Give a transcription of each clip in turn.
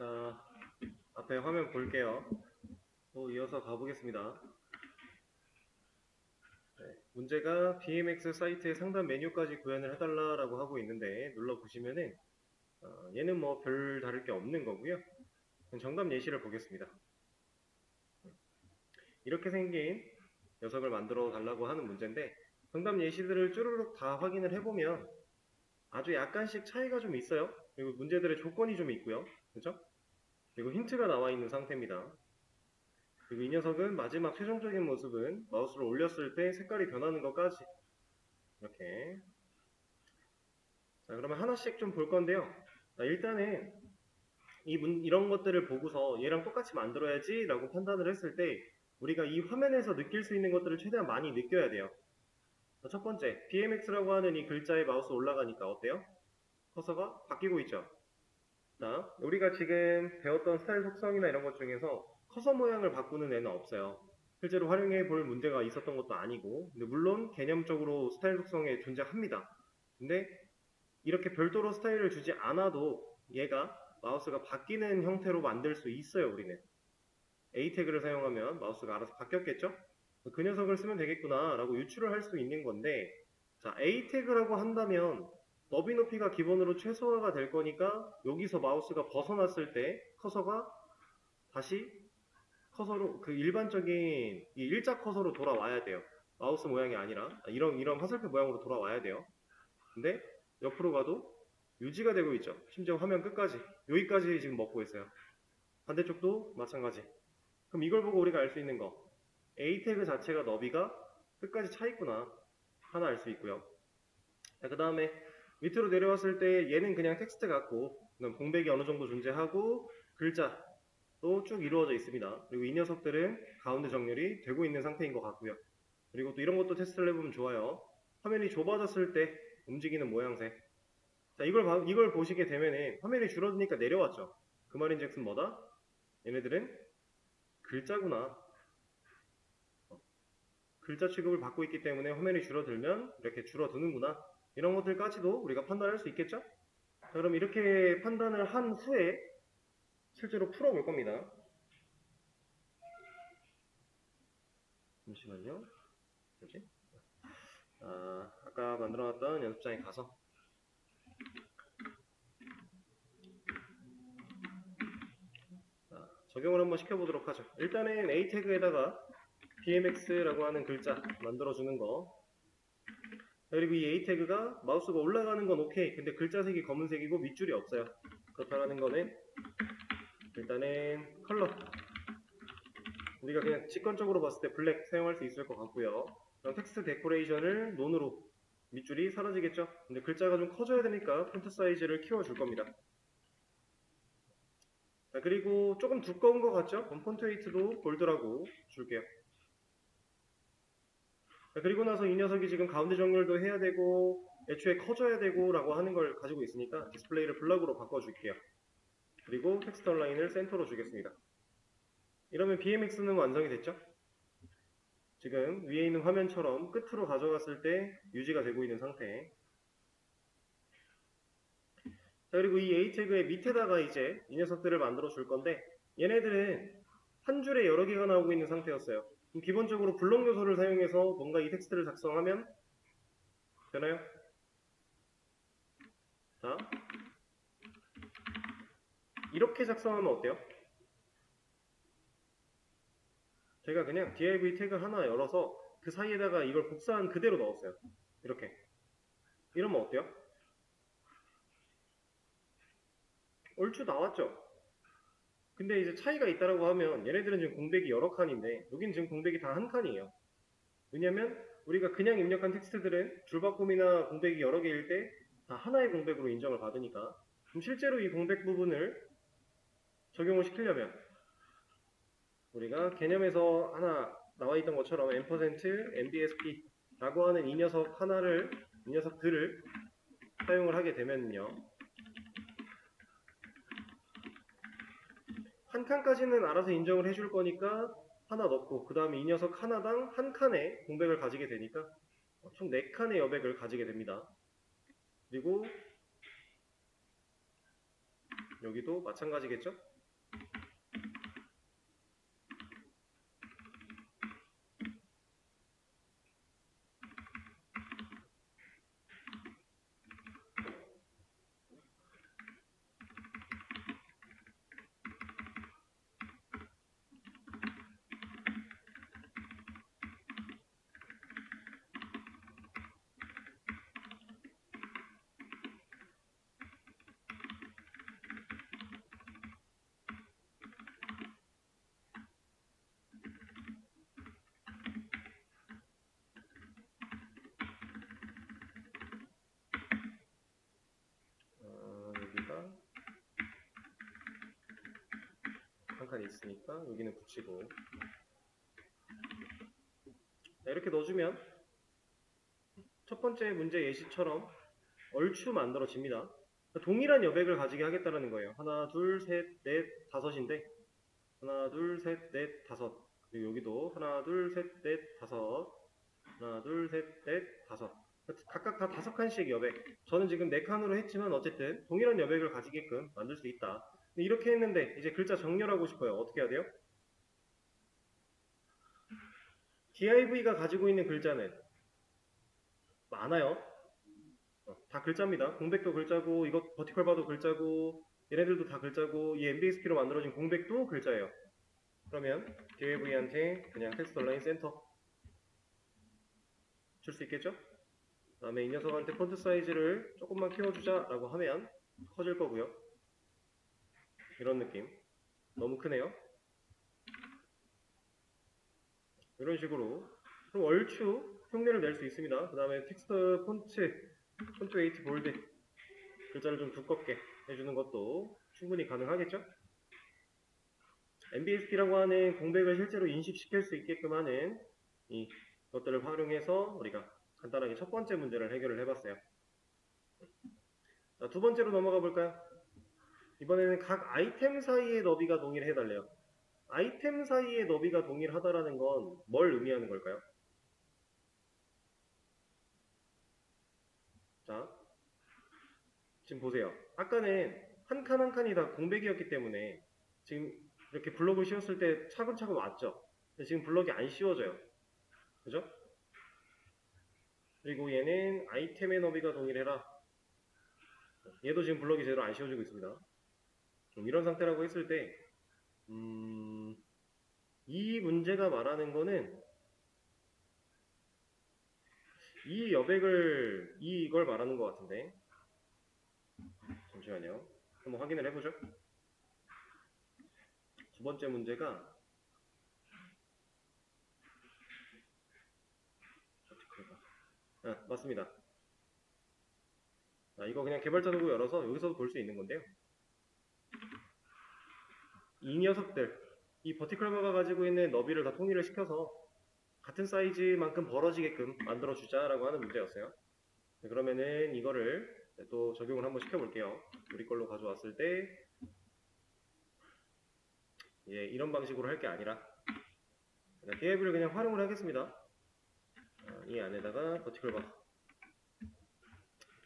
자, 앞에 화면 볼게요. 또 이어서 가보겠습니다. 네, 문제가 BMX 사이트의 상단 메뉴까지 구현을 해달라고 하고 있는데 눌러보시면은 얘는 뭐 별 다를 게 없는 거고요. 정답 예시를 보겠습니다. 이렇게 생긴 녀석을 만들어 달라고 하는 문제인데 정답 예시들을 쭈루룩 다 확인을 해보면 아주 약간씩 차이가 좀 있어요. 그리고 문제들의 조건이 좀 있고요. 그죠? 그리고 힌트가 나와 있는 상태입니다. 그리고 이 녀석은 마지막 최종적인 모습은 마우스를 올렸을 때 색깔이 변하는 것까지 이렇게. 자, 그러면 하나씩 좀 볼 건데요. 자, 일단은 이런 것들을 보고서 얘랑 똑같이 만들어야지 라고 판단을 했을 때 우리가 이 화면에서 느낄 수 있는 것들을 최대한 많이 느껴야 돼요. 자, 첫 번째, BMX라고 하는 이 글자에 마우스 올라가니까 어때요? 커서가 바뀌고 있죠. 자, 우리가 지금 배웠던 스타일 속성이나 이런 것 중에서 커서 모양을 바꾸는 애는 없어요. 실제로 활용해 볼 문제가 있었던 것도 아니고, 근데 물론 개념적으로 스타일 속성에 존재합니다. 근데 이렇게 별도로 스타일을 주지 않아도 얘가 마우스가 바뀌는 형태로 만들 수 있어요, 우리는. A 태그를 사용하면 마우스가 알아서 바뀌었겠죠? 그 녀석을 쓰면 되겠구나 라고 유추를 할 수 있는 건데, 자, A 태그라고 한다면 너비 높이가 기본으로 최소화가 될 거니까 여기서 마우스가 벗어났을 때 커서가 다시 커서로 그 일반적인 이 일자 커서로 돌아와야 돼요. 마우스 모양이 아니라 이런 화살표 모양으로 돌아와야 돼요. 근데 옆으로 가도 유지가 되고 있죠. 심지어 화면 끝까지 여기까지 지금 먹고 있어요. 반대쪽도 마찬가지. 그럼 이걸 보고 우리가 알 수 있는 거 A 태그 자체가 너비가 끝까지 차 있구나 하나 알 수 있고요. 그 다음에 밑으로 내려왔을 때 얘는 그냥 텍스트 같고 공백이 어느 정도 존재하고 글자도 쭉 이루어져 있습니다. 그리고 이 녀석들은 가운데 정렬이 되고 있는 상태인 것 같고요. 그리고 또 이런 것도 테스트를 해보면 좋아요. 화면이 좁아졌을 때 움직이는 모양새. 자, 이걸 보시게 되면은 화면이 줄어드니까 내려왔죠. 그 말인즉슨 뭐다? 얘네들은 글자구나. 글자 취급을 받고 있기 때문에 화면이 줄어들면 이렇게 줄어드는구나. 이런 것들까지도 우리가 판단할 수 있겠죠? 자, 그럼 이렇게 판단을 한 후에 실제로 풀어볼 겁니다. 잠시만요. 뭐지? 아까 만들어놨던 연습장에 가서 적용을 한번 시켜보도록 하죠. 일단은 A 태그에다가 BMX라고 하는 글자 만들어주는 거. 그리고 이 A 태그가 마우스가 올라가는 건 오케이. 근데 글자색이 검은색이고 밑줄이 없어요. 그렇다는 거는 일단은 컬러. 우리가 그냥 직관적으로 봤을 때 블랙 사용할 수 있을 것 같고요. 그럼 텍스트 데코레이션을 논으로 밑줄이 사라지겠죠. 근데 글자가 좀 커져야 되니까 폰트 사이즈를 키워줄 겁니다. 자, 그리고 조금 두꺼운 것 같죠? 그럼 폰트 웨이트도 볼드라고 줄게요. 자, 그리고 나서 이 녀석이 지금 가운데 정렬도 해야 되고 애초에 커져야 되고 라고 하는 걸 가지고 있으니까 디스플레이를 블락으로 바꿔줄게요. 그리고 텍스트 온라인을 센터로 주겠습니다. 이러면 BMX는 완성이 됐죠? 지금 위에 있는 화면처럼 끝으로 가져갔을 때 유지가 되고 있는 상태. 자, 그리고 이 A 태그의 밑에다가 이제 이 녀석들을 만들어 줄 건데 얘네들은 한 줄에 여러 개가 나오고 있는 상태였어요. 그럼 기본적으로 블록 요소를 사용해서 뭔가 이 텍스트를 작성하면 되나요? 자, 이렇게 작성하면 어때요? 제가 그냥 div 태그 하나 열어서 그 사이에다가 이걸 복사한 그대로 넣었어요. 이렇게. 이러면 어때요? 얼추 나왔죠? 근데 이제 차이가 있다라고 하면 얘네들은 지금 공백이 여러 칸인데 여긴 지금 공백이 다 한 칸이에요. 왜냐면 우리가 그냥 입력한 텍스트들은 줄바꿈이나 공백이 여러 개일 때 다 하나의 공백으로 인정을 받으니까 그럼 실제로 이 공백 부분을 적용을 시키려면 우리가 개념에서 하나 나와 있던 것처럼 %mbsp 라고 하는 이 녀석들을 사용을 하게 되면요. 한 칸까지는 알아서 인정을 해줄 거니까 하나 넣고 그 다음에 이 녀석 하나당 한 칸의 공백을 가지게 되니까 총 4칸의 여백을 가지게 됩니다. 그리고 여기도 마찬가지겠죠? 여기가 한 칸이 있으니까 여기는 붙이고, 이렇게 넣어주면 첫 번째 문제 예시처럼 얼추 만들어집니다. 동일한 여백을 가지게 하겠다는 거예요. 하나, 둘, 셋, 넷, 다섯인데 하나, 둘, 셋, 넷, 다섯. 그리고 여기도 하나, 둘, 셋, 넷, 다섯. 하나, 둘, 셋, 넷, 다섯. 각각 다 5칸씩 여백. 저는 지금 4칸으로 했지만 어쨌든 동일한 여백을 가지게끔 만들 수 있다. 근데 이렇게 했는데 이제 글자 정렬하고 싶어요. 어떻게 해야 돼요? div가 가지고 있는 글자는 많아요. 다 글자입니다. 공백도 글자고, 이것 버티컬 바도 글자고, 얘네들도 다 글자고, 이 MBSP로 만들어진 공백도 글자예요. 그러면 div한테 그냥 텍스트 얼라인 센터 줄 수 있겠죠? 그 다음에 이 녀석한테 폰트 사이즈를 조금만 키워주자 라고 하면 커질 거고요. 이런 느낌. 너무 크네요. 이런 식으로 그럼 얼추 흉내를 낼 수 있습니다. 그 다음에 텍스트 폰트 웨이트 볼드 글자를 좀 두껍게 해주는 것도 충분히 가능하겠죠? MBSP라고 하는 공백을 실제로 인식시킬 수 있게끔 하는 이 것들을 활용해서 우리가 간단하게 첫 번째 문제를 해결을 해봤어요. 자, 두 번째로 넘어가 볼까요? 이번에는 각 아이템 사이의 너비가 동일해달래요. 아이템 사이의 너비가 동일하다라는 건 뭘 의미하는 걸까요? 자, 지금 보세요. 아까는 한 칸 한 칸이 다 공백이었기 때문에 지금 이렇게 블럭을 씌웠을 때 차근차근 왔죠. 근데 지금 블럭이 안 씌워져요. 그죠? 그리고 얘는 아이템의 너비가 동일해라. 얘도 지금 블럭이 제대로 안 씌워지고 있습니다. 이런 상태라고 했을 때 이 문제가 말하는 거는 이 여백을 이걸 말하는 것 같은데, 잠시만요. 한번 확인을 해보죠. 두 번째 문제가 맞습니다. 이거 그냥 개발자 도구 열어서 여기서도 볼 수 있는 건데요. 이 녀석들, 이 버티컬바가 가지고 있는 너비를 다 통일을 시켜서 같은 사이즈만큼 벌어지게끔 만들어주자라고 하는 문제였어요. 그러면은 이거를 또 적용을 한번 시켜볼게요. 우리 걸로 가져왔을 때 이런 방식으로 할 게 아니라 div를 그냥 활용을 하겠습니다. 이 안에다가 버티컬바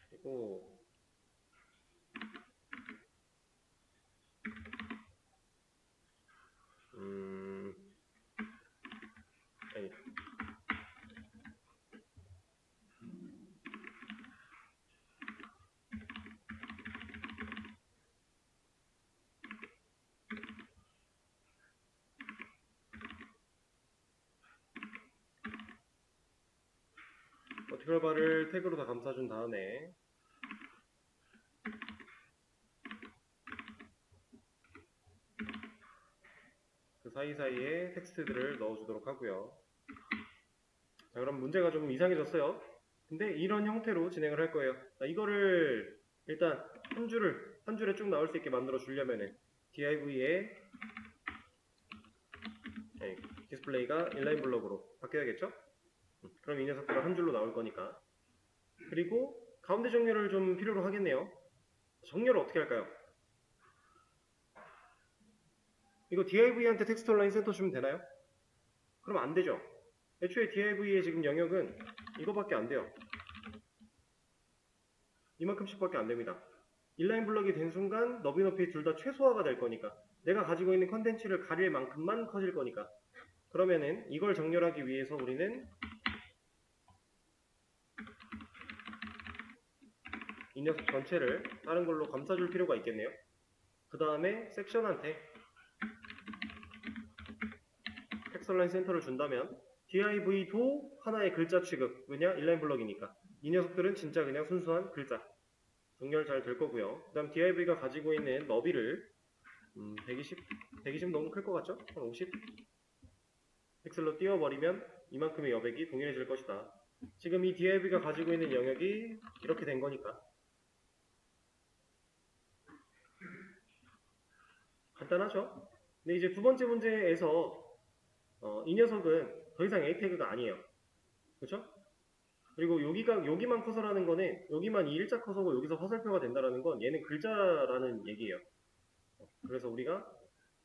그리고 아니 버티컬바를 태그로 다 감싸준 다음에 그 사이사이에 텍스트들을 넣어주도록 하고요. 자, 그럼 문제가 좀 이상해졌어요. 근데 이런 형태로 진행을 할 거예요. 자, 이거를 일단 한 줄에 쭉 나올 수 있게 만들어 주려면은 div에 디스플레이가 인라인 블럭으로 바뀌어야겠죠? 그럼 이 녀석들은 한 줄로 나올 거니까. 그리고 가운데 정렬을 좀 필요로 하겠네요. 정렬을 어떻게 할까요? 이거 div한테 텍스트 얼라인 센터 주면 되나요? 그럼 안 되죠. 애초에 div의 지금 영역은 이거밖에 안 돼요. 이만큼씩밖에 안 됩니다. 인라인 블럭이 된 순간 너비 높이 둘 다 최소화가 될 거니까, 내가 가지고 있는 컨텐츠를 가릴 만큼만 커질 거니까, 그러면은 이걸 정렬하기 위해서 우리는 이 녀석 전체를 다른 걸로 감싸줄 필요가 있겠네요. 그 다음에 섹션한테 텍스처라인 센터를 준다면 div도 하나의 글자 취급, 왜냐? 인라인 블럭이니까. 이 녀석들은 진짜 그냥 순수한 글자. 정렬 잘 될 거고요. 그 다음 div가 가지고 있는 너비를 120 너무 클 것 같죠? 한 50 픽셀로 띄워버리면 이만큼의 여백이 동일해질 것이다. 지금 이 div가 가지고 있는 영역이 이렇게 된 거니까 간단하죠? 근데 이제 두 번째 문제에서 이 녀석은 더 이상 A 태그가 아니에요. 그렇죠? 그리고 여기만 커서라는 거는 여기만 이 일자 커서고 여기서 화살표가 된다라는 건 얘는 글자라는 얘기예요. 그래서 우리가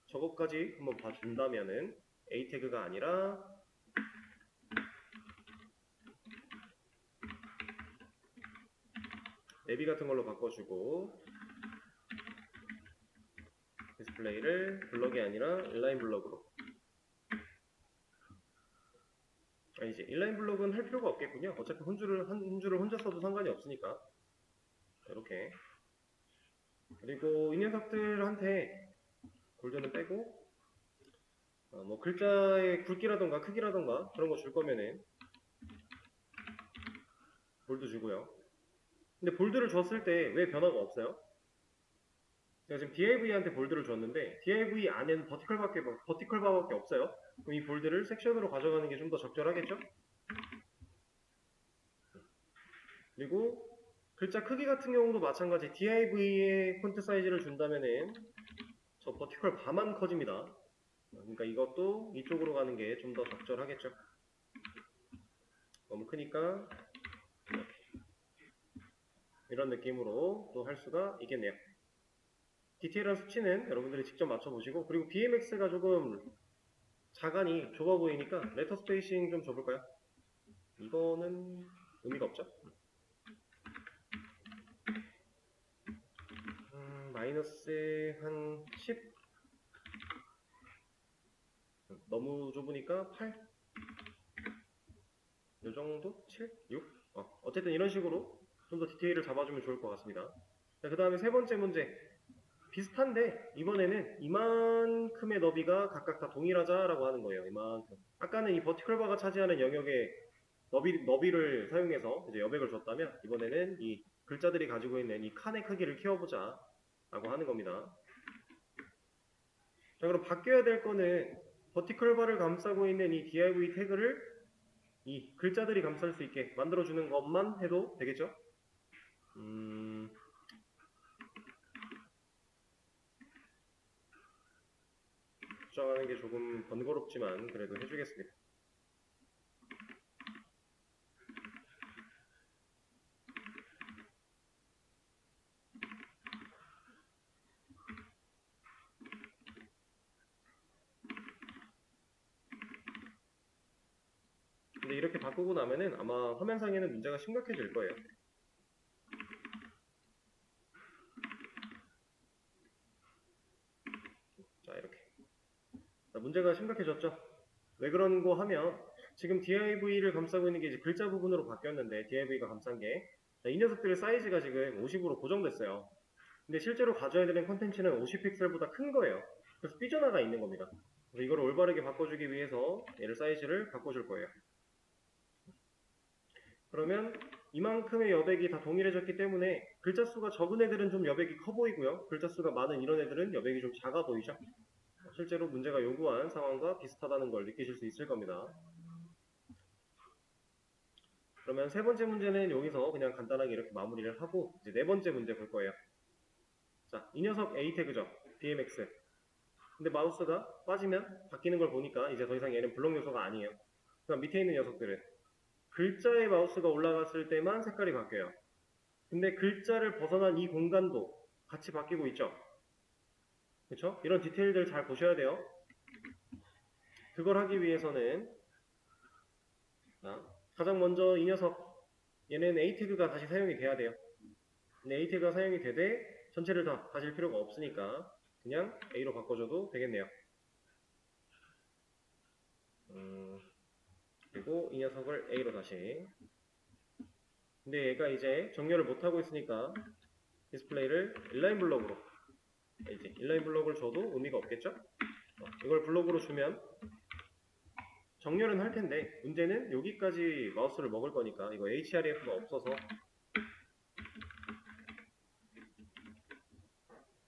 저것까지 한번 봐준다면은 A 태그가 아니라 내비 같은 걸로 바꿔주고 디스플레이를 블럭이 아니라 인라인 블럭으로, 아니지, 인라인 블럭은 할 필요가 없겠군요. 어차피 한 줄을 혼자 써도 상관이 없으니까. 이렇게. 그리고 이 녀석들한테 골드는 빼고 뭐 글자의 굵기라던가 크기라던가 그런 거 줄 거면은 볼드 주고요. 근데 볼드를 줬을 때 왜 변화가 없어요? 제가 지금 div한테 볼드를 줬는데 div 안에는 버티컬 바밖에 없어요. 그럼 이 볼드를 섹션으로 가져가는 게 좀 더 적절하겠죠? 그리고 글자 크기 같은 경우도 마찬가지. div에 폰트 사이즈를 준다면은 저 버티컬 바만 커집니다. 그러니까 이것도 이쪽으로 가는 게 좀 더 적절하겠죠? 너무 크니까 이런 느낌으로 또 할 수가 있겠네요. 디테일한 수치는 여러분들이 직접 맞춰보시고, 그리고 BMX가 조금 자간이 좁아 보이니까 레터 스페이싱 좀 줘볼까요? 이거는 의미가 없죠? 마이너스 한 10? 너무 좁으니까 8? 요정도? 7? 6? 어쨌든 이런 식으로 좀 더 디테일을 잡아주면 좋을 것 같습니다. 그 다음에 세 번째 문제. 비슷한데 이번에는 이만큼의 너비가 각각 다 동일하자라고 하는 거예요. 이만큼. 아까는 이 버티컬 바가 차지하는 영역에 너비를 사용해서 이제 여백을 줬다면 이번에는 이 글자들이 가지고 있는 이 칸의 크기를 키워보자 라고 하는 겁니다. 자, 그럼 바뀌어야 될 거는 버티컬 바를 감싸고 있는 이 div 태그를 이 글자들이 감쌀 수 있게 만들어주는 것만 해도 되겠죠? 수정하는 게 조금 번거롭지만 그래도 해주겠습니다. 근데 이렇게 바꾸고 나면은 아마 화면상에는 문제가 심각해질 거예요. 자, 이렇게. 자, 문제가 심각해졌죠? 왜 그런 거 하면 지금 div를 감싸고 있는 게 이제 글자 부분으로 바뀌었는데 div가 감싼 게 이 녀석들의 사이즈가 지금 50으로 고정됐어요. 근데 실제로 가져야 되는 컨텐츠는 50픽셀보다 큰 거예요. 그래서 삐져나가 있는 겁니다. 그래서 이걸 올바르게 바꿔주기 위해서 얘를 사이즈를 바꿔줄 거예요. 그러면 이만큼의 여백이 다 동일해졌기 때문에 글자 수가 적은 애들은 좀 여백이 커 보이고요. 글자 수가 많은 이런 애들은 여백이 좀 작아 보이죠. 실제로 문제가 요구한 상황과 비슷하다는 걸 느끼실 수 있을 겁니다. 그러면 세 번째 문제는 여기서 그냥 간단하게 이렇게 마무리를 하고 이제 네 번째 문제 볼 거예요. 자, 이 녀석 A 태그죠. BMX. 근데 마우스가 빠지면 바뀌는 걸 보니까 이제 더 이상 얘는 블록 요소가 아니에요. 그럼 밑에 있는 녀석들은 글자의 마우스가 올라갔을 때만 색깔이 바뀌어요. 근데 글자를 벗어난 이 공간도 같이 바뀌고 있죠. 그쵸? 이런 디테일들 잘 보셔야 돼요. 그걸 하기 위해서는 가장 먼저 이 녀석 얘는 A 태그가 다시 사용이 돼야 돼요. 근데 A 태그가 사용이 되되 전체를 다 가질 필요가 없으니까 그냥 A로 바꿔줘도 되겠네요. 그리고 이 녀석을 A로 다시. 근데 얘가 이제 정렬을 못하고 있으니까 디스플레이를 인라인 블록으로, 이제 인라인 블록을 줘도 의미가 없겠죠? 이걸 블록으로 주면 정렬은 할 텐데 문제는 여기까지 마우스를 먹을 거니까 이거 href가 없어서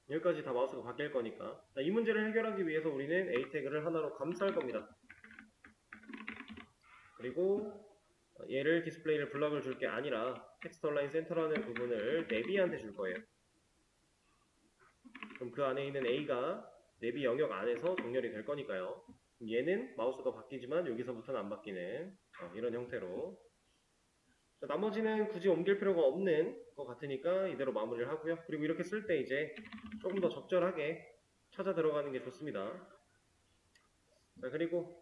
여기까지 다 마우스가 바뀔 거니까 이 문제를 해결하기 위해서 우리는 A 태그를 하나로 감쌀 겁니다. 그리고 얘를 디스플레이를 블럭을 줄 게 아니라 텍스트 얼라인 센터라는 부분을 내비한테 줄 거예요. 그럼 그 안에 있는 A가 내비 영역 안에서 정렬이 될 거니까요. 얘는 마우스가 바뀌지만 여기서부터는 안 바뀌는 이런 형태로. 나머지는 굳이 옮길 필요가 없는 것 같으니까 이대로 마무리를 하고요. 그리고 이렇게 쓸 때 이제 조금 더 적절하게 찾아 들어가는 게 좋습니다. 자, 그리고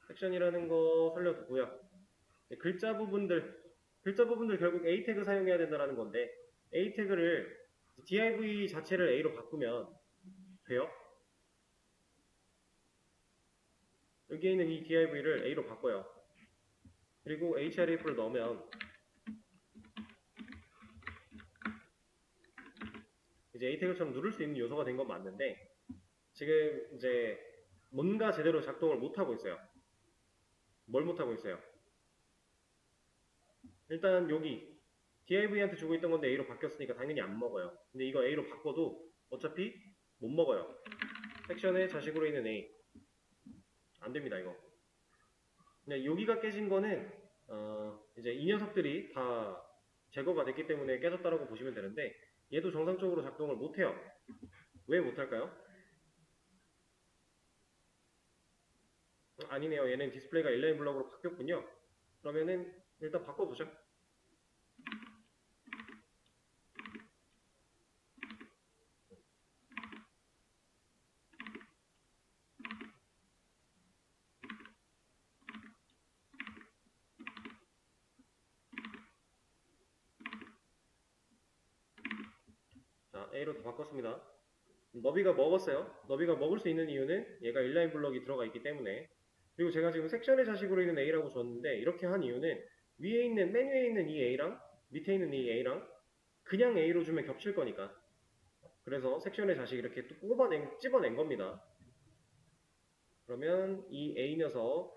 섹션이라는 거 살려두고요. 글자 부분들 결국 A 태그 사용해야 된다는 건데 A 태그를 div 자체를 A로 바꾸면 돼요. 여기에 있는 이 div를 A로 바꿔요. 그리고 href를 넣으면 이제 A 태그처럼 누를 수 있는 요소가 된 건 맞는데 지금 이제 뭔가 제대로 작동을 못하고 있어요. 뭘 못하고 있어요? 일단 여기 div한테 주고 있던 건데 A로 바뀌었으니까 당연히 안 먹어요. 근데 이거 A로 바꿔도 어차피 못 먹어요. 섹션의 자식으로 있는 A 안 됩니다 이거. 근데 여기가 깨진 거는 이제 이 녀석들이 다 제거가 됐기 때문에 깨졌다라고 보시면 되는데 얘도 정상적으로 작동을 못해요. 왜 못할까요? 아니네요. 얘는 디스플레이가 인라인 블럭으로 바뀌었군요. 그러면은 일단 바꿔보죠. 자, A로 다 바꿨습니다. 너비가 먹었어요. 너비가 먹을 수 있는 이유는 얘가 인라인 블럭이 들어가 있기 때문에. 그리고 제가 지금 섹션의 자식으로 있는 A라고 줬는데 이렇게 한 이유는 위에 있는 맨 위에 있는 이 A랑 밑에 있는 이 A랑 그냥 A로 주면 겹칠 거니까. 그래서 섹션의 자식 이렇게 또 찝어낸 겁니다. 그러면 이 A 녀석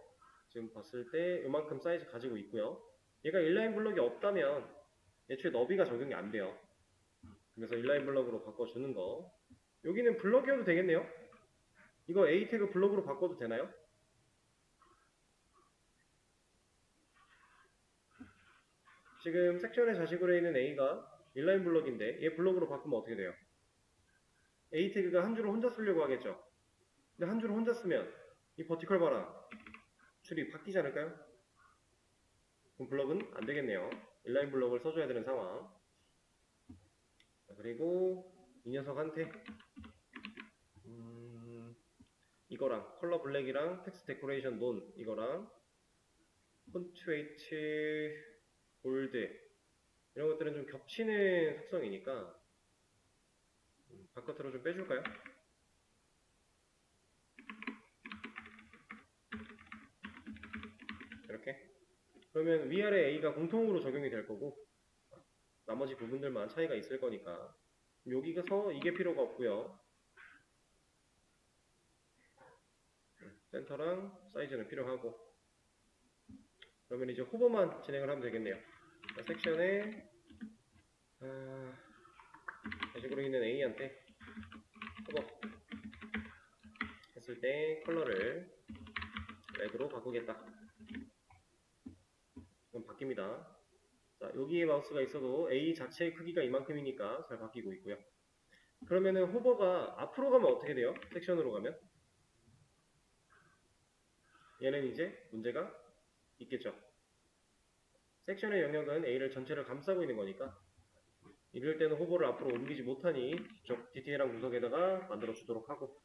지금 봤을 때 이만큼 사이즈 가지고 있고요. 얘가 인라인 블럭이 없다면 애초에 너비가 적용이 안 돼요. 그래서 인라인 블럭으로 바꿔주는 거. 여기는 블럭이어도 되겠네요. 이거 A 태그 블럭으로 바꿔도 되나요? 지금 섹션의 자식으로 있는 A가 인라인 블럭인데 얘 블럭으로 바꾸면 어떻게 돼요? A 태그가 한 줄을 혼자 쓰려고 하겠죠. 근데 한 줄을 혼자 쓰면 이 버티컬 바람 줄이 바뀌지 않을까요? 그럼 블럭은 안 되겠네요. 인라인 블럭을 써줘야 되는 상황. 자, 그리고 이 녀석한테 이거랑 컬러 블랙이랑 텍스트 데코레이션 논 이거랑 폰트 웨이트 볼드 이런 것들은 좀 겹치는 속성이니까 바깥으로 좀 빼줄까요? 이렇게. 그러면 위아래 A가 공통으로 적용이 될 거고 나머지 부분들만 차이가 있을 거니까 여기서 이게 필요가 없고요. 센터랑 사이즈는 필요하고 그러면 이제 호버만 진행을 하면 되겠네요. 자, 섹션에 자식으로 있는 A한테 호버 했을 때 컬러를 레드로 바꾸겠다. 그럼 바뀝니다. 자, 여기에 마우스가 있어도 A 자체의 크기가 이만큼이니까 잘 바뀌고 있고요. 그러면은 호버가 앞으로 가면 어떻게 돼요? 섹션으로 가면? 얘는 이제 문제가 있겠죠. 섹션의 영역은 A를 전체를 감싸고 있는 거니까 이럴 때는 호버를 앞으로 옮기지 못하니 직접 디테일한 구석에다가 만들어 주도록 하고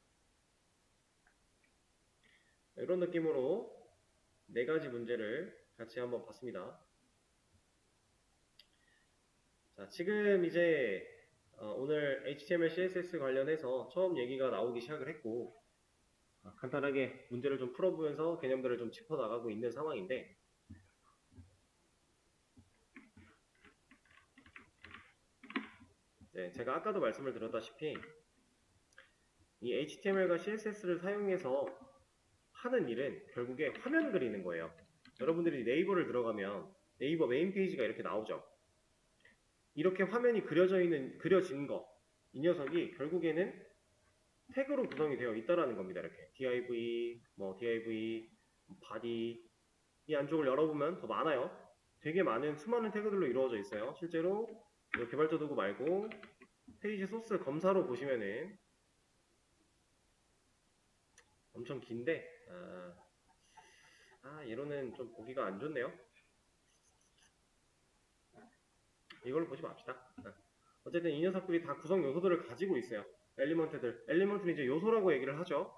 이런 느낌으로 네 가지 문제를 같이 한번 봤습니다. 자, 지금 이제 오늘 HTML, CSS 관련해서 처음 얘기가 나오기 시작을 했고, 간단하게 문제를 좀 풀어보면서 개념들을 좀 짚어나가고 있는 상황인데, 네, 제가 아까도 말씀을 드렸다시피 이 HTML과 CSS를 사용해서 하는 일은 결국에 화면 그리는 거예요. 여러분들이 네이버를 들어가면 네이버 메인 페이지가 이렇게 나오죠. 이렇게 화면이 그려진 거, 이 녀석이 결국에는 태그로 구성이 되어 있다라는 겁니다. 이렇게 div, div, body 이 안쪽을 열어보면 더 많아요. 되게 많은 수많은 태그들로 이루어져 있어요. 실제로 개발자 도구 말고 페이지 소스 검사로 보시면은 엄청 긴데 얘로는 좀 보기가 안 좋네요. 이걸로 보지 맙시다. 어쨌든 이 녀석들이 다 구성 요소들을 가지고 있어요. 엘리먼트는 이제 요소라고 얘기를 하죠.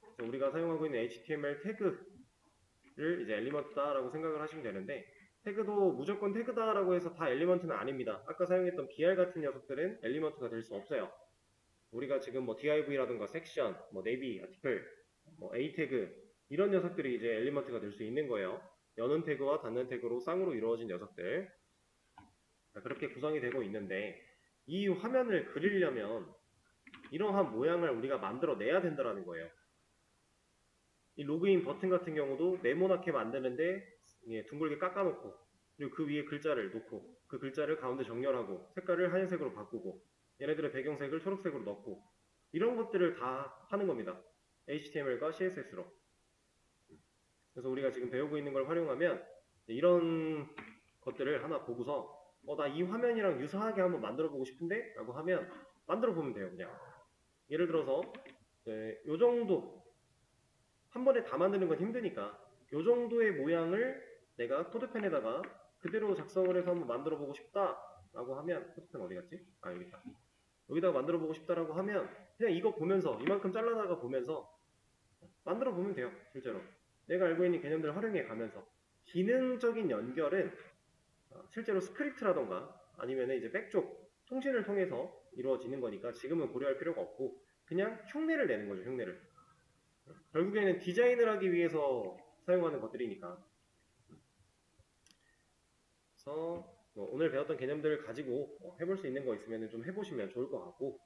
그래서 우리가 사용하고 있는 HTML 태그를 이제 엘리먼트다라고 생각을 하시면 되는데, 태그도 무조건 태그다라고 해서 다 엘리먼트는 아닙니다. 아까 사용했던 BR 같은 녀석들은 엘리먼트가 될 수 없어요. 우리가 지금 div라든가 섹션, 네비, 아티클, A 태그 이런 녀석들이 이제 엘리먼트가 될 수 있는 거예요. 여는 태그와 닫는 태그로 쌍으로 이루어진 녀석들. 그렇게 구성이 되고 있는데, 이 화면을 그리려면 이러한 모양을 우리가 만들어 내야 된다는 거예요. 이 로그인 버튼 같은 경우도 네모나게 만드는데 둥글게 깎아놓고, 그리고 그 위에 글자를 놓고, 그 글자를 가운데 정렬하고, 색깔을 하얀색으로 바꾸고, 얘네들의 배경색을 초록색으로 넣고, 이런 것들을 다 하는 겁니다. HTML과 CSS로. 그래서 우리가 지금 배우고 있는 걸 활용하면 이런 것들을 하나 보고서 나 이 화면이랑 유사하게 한번 만들어 보고 싶은데? 라고 하면 만들어 보면 돼요. 그냥 예를 들어서 요 정도 한 번에 다 만드는 건 힘드니까 요 정도의 모양을 내가 코드펜에다가 그대로 작성을 해서 한번 만들어 보고 싶다 라고 하면, 코드펜 어디 갔지? 여기 있다. 여기다가 만들어 보고 싶다라고 하면 그냥 이거 보면서 이만큼 잘라다가 보면서 만들어 보면 돼요. 실제로 내가 알고 있는 개념들을 활용해 가면서. 기능적인 연결은 실제로 스크립트라던가 아니면 이제 백쪽 통신을 통해서 이루어지는 거니까 지금은 고려할 필요가 없고 그냥 흉내를 내는 거죠. 흉내를. 결국에는 디자인을 하기 위해서 사용하는 것들이니까. 그래서 오늘 배웠던 개념들을 가지고 해볼 수 있는 거 있으면 좀 해보시면 좋을 것 같고,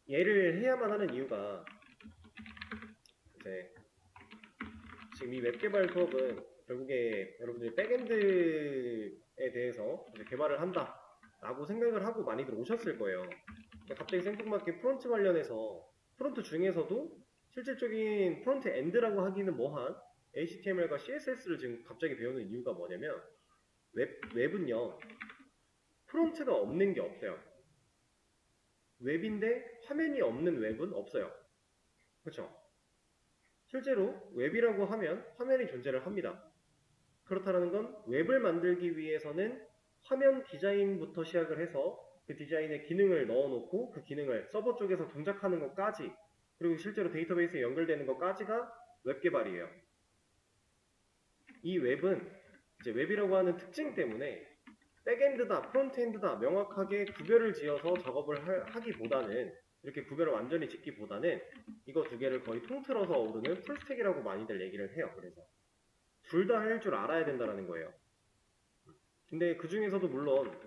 얘를 해야만 하는 이유가 이제 지금 이 웹 개발 수업은 결국에 여러분들이 백엔드에 대해서 이제 개발을 한다 라고 생각을 하고 많이들 오셨을 거예요. 갑자기 생뚱맞게 프론트 관련해서 프론트 중에서도 실질적인 프론트 엔드라고 하기는 뭐한 HTML과 CSS를 지금 갑자기 배우는 이유가 뭐냐면, 웹은요 프론트가 없는 게 없어요. 웹인데 화면이 없는 웹은 없어요. 그렇죠? 실제로 웹이라고 하면 화면이 존재를 합니다. 그렇다는 건 웹을 만들기 위해서는 화면 디자인부터 시작을 해서 그 디자인에 기능을 넣어놓고 그 기능을 서버 쪽에서 동작하는 것까지, 그리고 실제로 데이터베이스에 연결되는 것까지가 웹 개발이에요. 이 웹은 이제 웹이라고 하는 특징 때문에 백엔드다, 프론트엔드다 명확하게 구별을 지어서 작업을 하기보다는, 이렇게 구별을 완전히 짓기보다는 이거 두 개를 거의 통틀어서 오르는 풀스택이라고 많이들 얘기를 해요. 그래서 둘 다 할 줄 알아야 된다는 거예요. 근데 그 중에서도 물론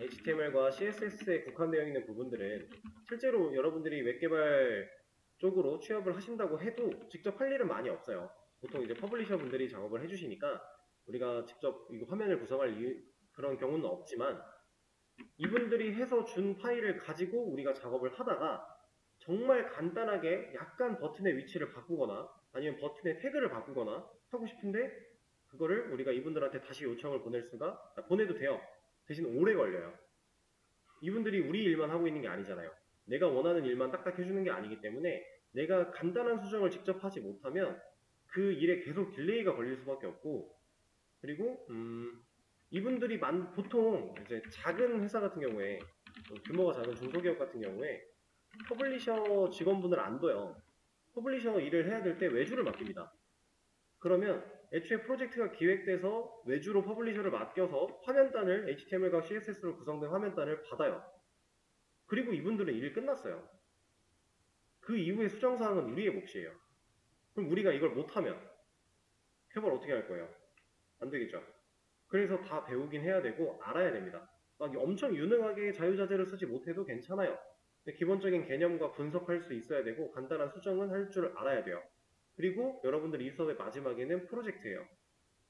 HTML과 CSS에 국한되어 있는 부분들은 실제로 여러분들이 웹개발 쪽으로 취업을 하신다고 해도 직접 할 일은 많이 없어요. 보통 이제 퍼블리셔 분들이 작업을 해주시니까 우리가 직접 이거 화면을 구성할 그런 경우는 없지만, 이분들이 해서 준 파일을 가지고 우리가 작업을 하다가 정말 간단하게 약간 버튼의 위치를 바꾸거나 아니면 버튼의 태그를 바꾸거나 하고 싶은데 그거를 우리가 이분들한테 다시 요청을 보내도 돼요. 대신 오래 걸려요. 이분들이 우리 일만 하고 있는 게 아니잖아요. 내가 원하는 일만 딱딱 해주는 게 아니기 때문에 내가 간단한 수정을 직접 하지 못하면 그 일에 계속 딜레이가 걸릴 수밖에 없고, 그리고 이분들이 보통 이제 작은 회사 같은 경우에, 규모가 작은 중소기업 같은 경우에 퍼블리셔 직원분을 안 둬요. 퍼블리셔 일을 해야 될 때 외주를 맡깁니다. 그러면 애초에 프로젝트가 기획돼서 외주로 퍼블리셔를 맡겨서 화면단을 HTML과 CSS로 구성된 화면단을 받아요. 그리고 이분들은 일이 끝났어요. 그 이후의 수정사항은 우리의 몫이에요. 그럼 우리가 이걸 못하면 개발 어떻게 할 거예요? 안 되겠죠. 그래서 다 배우긴 해야 되고 알아야 됩니다. 막 엄청 유능하게 자유자재를 쓰지 못해도 괜찮아요. 근데 기본적인 개념과 분석할 수 있어야 되고 간단한 수정은 할 줄 알아야 돼요. 그리고 여러분들 이 수업의 마지막에는 프로젝트예요.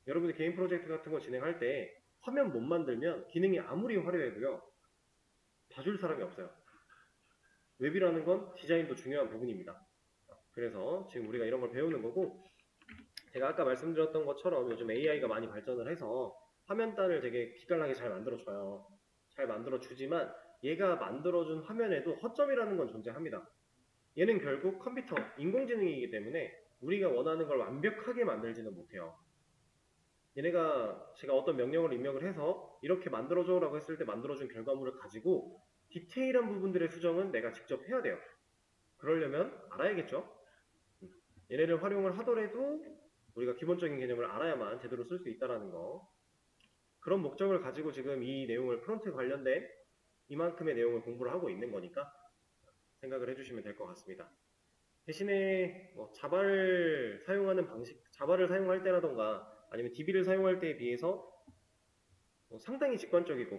여러분들 개인 프로젝트 같은 거 진행할 때 화면 못 만들면 기능이 아무리 화려해도요. 봐줄 사람이 없어요. 웹이라는 건 디자인도 중요한 부분입니다. 그래서 지금 우리가 이런 걸 배우는 거고 제가 아까 말씀드렸던 것처럼 요즘 AI가 많이 발전을 해서 화면단을 되게 기깔나게 잘 만들어줘요. 잘 만들어주지만 얘가 만들어준 화면에도 허점이라는 건 존재합니다. 얘는 결국 컴퓨터, 인공지능이기 때문에 우리가 원하는 걸 완벽하게 만들지는 못해요. 얘네가 제가 어떤 명령을 입력을 해서 이렇게 만들어줘 라고 했을 때 만들어준 결과물을 가지고 디테일한 부분들의 수정은 내가 직접 해야 돼요. 그러려면 알아야겠죠. 얘네를 활용을 하더라도 우리가 기본적인 개념을 알아야만 제대로 쓸 수 있다는 거. 그런 목적을 가지고 지금 이 내용을 프론트 관련된 이만큼의 내용을 공부를 하고 있는 거니까 생각을 해주시면 될 것 같습니다. 대신에 자바를 사용하는 방식, 자바를 사용할 때라던가 아니면 DB를 사용할 때에 비해서 상당히 직관적이고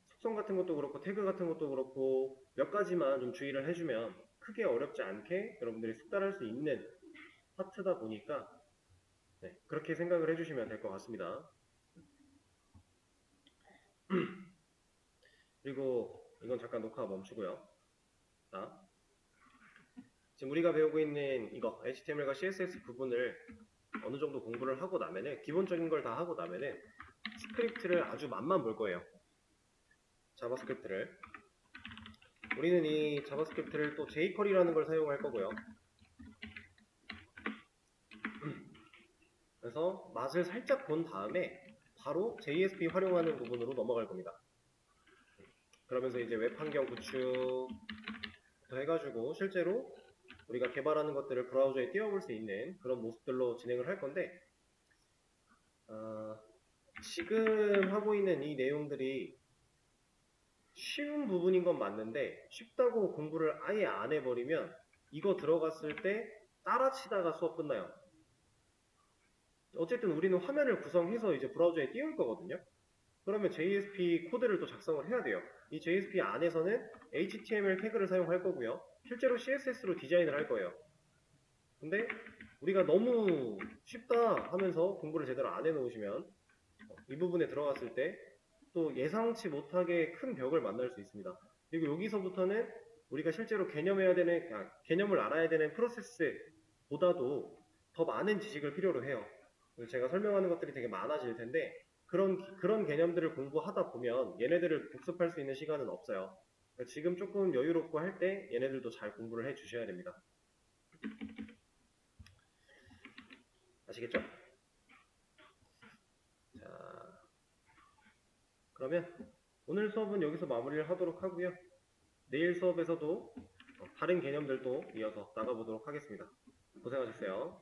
속성 같은 것도 그렇고 태그 같은 것도 그렇고 몇 가지만 좀 주의를 해주면 크게 어렵지 않게 여러분들이 숙달할 수 있는 파트다 보니까 그렇게 생각을 해주시면 될 것 같습니다. 그리고 이건 잠깐 녹화 멈추고요. 자, 지금 우리가 배우고 있는 이거 HTML과 CSS 부분을 어느 정도 공부를 하고 나면은 기본적인 걸 다 하고 나면은 스크립트를 아주 맛만 볼 거예요. 자바스크립트를 우리는 이 자바스크립트를 또 jQuery라는 걸 사용할 거고요. 그래서 맛을 살짝 본 다음에 바로 JSP 활용하는 부분으로 넘어갈 겁니다. 그러면서 이제 웹 환경 구축부터 해가지고 실제로 우리가 개발하는 것들을 브라우저에 띄워볼 수 있는 그런 모습들로 진행을 할 건데 지금 하고 있는 이 내용들이 쉬운 부분인 건 맞는데 쉽다고 공부를 아예 안 해버리면 이거 들어갔을 때 따라치다가 수업 끝나요. 어쨌든 우리는 화면을 구성해서 이제 브라우저에 띄울 거거든요. 그러면 JSP 코드를 또 작성을 해야 돼요. 이 JSP 안에서는 HTML 태그를 사용할 거고요. 실제로 CSS로 디자인을 할 거예요. 근데 우리가 너무 쉽다 하면서 공부를 제대로 안 해놓으시면 이 부분에 들어갔을 때 또 예상치 못하게 큰 벽을 만날 수 있습니다. 그리고 여기서부터는 우리가 실제로 개념을 알아야 되는 프로세스보다도 더 많은 지식을 필요로 해요. 제가 설명하는 것들이 되게 많아질 텐데 그런 개념들을 공부하다 보면 얘네들을 복습할 수 있는 시간은 없어요. 지금 조금 여유롭고 할 때 얘네들도 잘 공부를 해 주셔야 됩니다. 아시겠죠? 자, 그러면 오늘 수업은 여기서 마무리를 하도록 하고요. 내일 수업에서도 다른 개념들도 이어서 나가보도록 하겠습니다. 고생하셨어요.